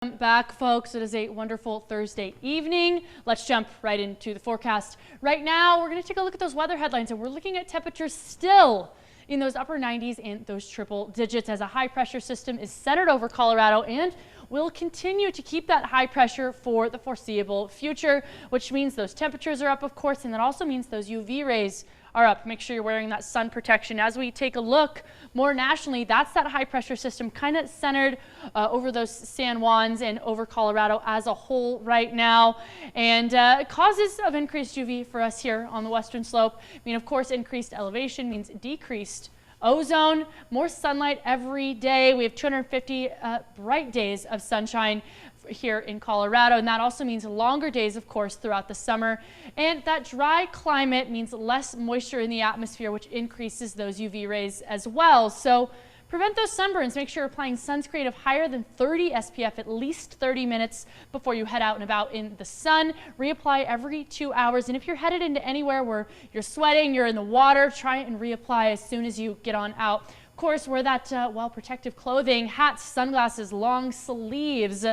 Back, folks. It is a wonderful Thursday evening. Let's jump right into the forecast. Right now, we're going to take a look at those weather headlines, and we're looking at temperatures still in those upper 90s and those triple digits as a high pressure system is centered over Colorado and will continue to keep that high pressure for the foreseeable future, which means those temperatures are up, of course, and that also means those UV rays are up. Make sure you're wearing that sun protection. As we take a look more nationally, that's that high pressure system kind of centered over those San Juans and over Colorado as a whole right now. And causes of increased UV for us here on the western slope. I mean, of course, increased elevation means decreased ozone, more sunlight every day. We have 250 bright days of sunshine here in Colorado, and that also means longer days, of course, throughout the summer. And that dry climate means less moisture in the atmosphere, which increases those UV rays as well. So prevent those sunburns. Make sure you're applying sunscreen of higher than 30 SPF at least 30 minutes before you head out and about in the sun. Reapply every 2 hours. And if you're headed into anywhere where you're sweating, you're in the water, try and reapply as soon as you get on out. Of course, wear that well-protective clothing, hats, sunglasses, long sleeves,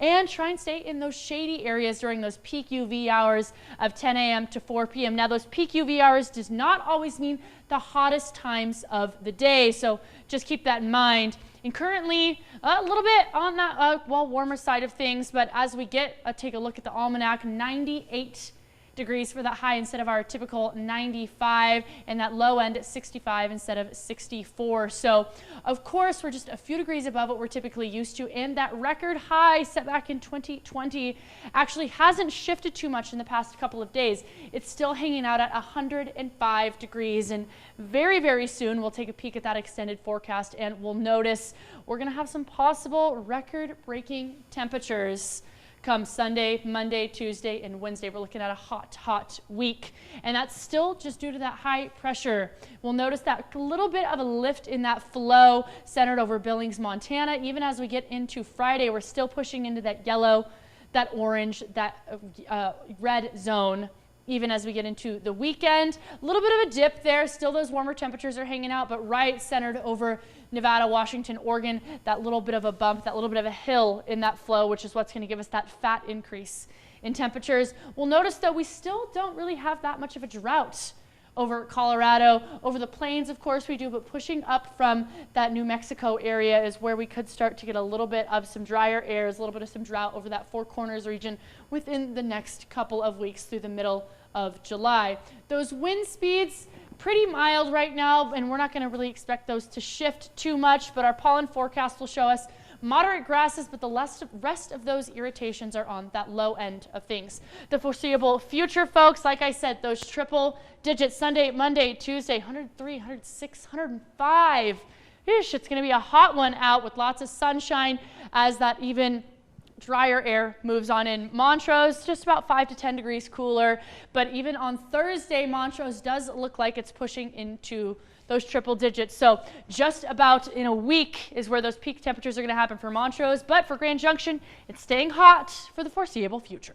and try and stay in those shady areas during those peak UV hours of 10 a.m. to 4 p.m. Now, those peak UV hours does not always mean the hottest times of the day, so just keep that in mind. And currently, a little bit on that warmer side of things, but as we take a look at the almanac, 98 degrees for that high instead of our typical 95, and that low end at 65 instead of 64. So of course we're just a few degrees above what we're typically used to, and that record high set back in 2020 actually hasn't shifted too much in the past couple of days. It's still hanging out at 105 degrees, and very, very soon we'll take a peek at that extended forecast and we'll notice we're going to have some possible record-breaking temperatures come Sunday, Monday, Tuesday, and Wednesday. We're looking at a hot week, and that's still just due to that high pressure. We'll notice that little bit of a lift in that flow centered over Billings, Montana. Even as we get into Friday, we're still pushing into that yellow, that orange, that red zone. Even as we get into the weekend, a little bit of a dip there. Still those warmer temperatures are hanging out, but right centered over Nevada, Washington, Oregon, that little bit of a bump, that little bit of a hill in that flow, which is what's going to give us that fat increase in temperatures. We'll notice, though, we still don't really have that much of a drought over Colorado. Over the plains, of course, we do, but pushing up from that New Mexico area is where we could start to get a little bit of some drier airs, a little bit of some drought over that Four Corners region within the next couple of weeks through the middle of July. Those wind speeds, pretty mild right now, and we're not going to really expect those to shift too much, but our pollen forecast will show us moderate grasses, but the rest of those irritations are on that low end of things. The foreseeable future, folks, like I said, those triple digits, Sunday, Monday, Tuesday, 103, 106, 105. Ish, it's going to be a hot one out with lots of sunshine as that even drier air moves on in. Montrose, just about 5 to 10 degrees cooler, but even on Thursday, Montrose does look like it's pushing into those triple digits. So just about in a week is where those peak temperatures are going to happen for Montrose, but for Grand Junction, it's staying hot for the foreseeable future.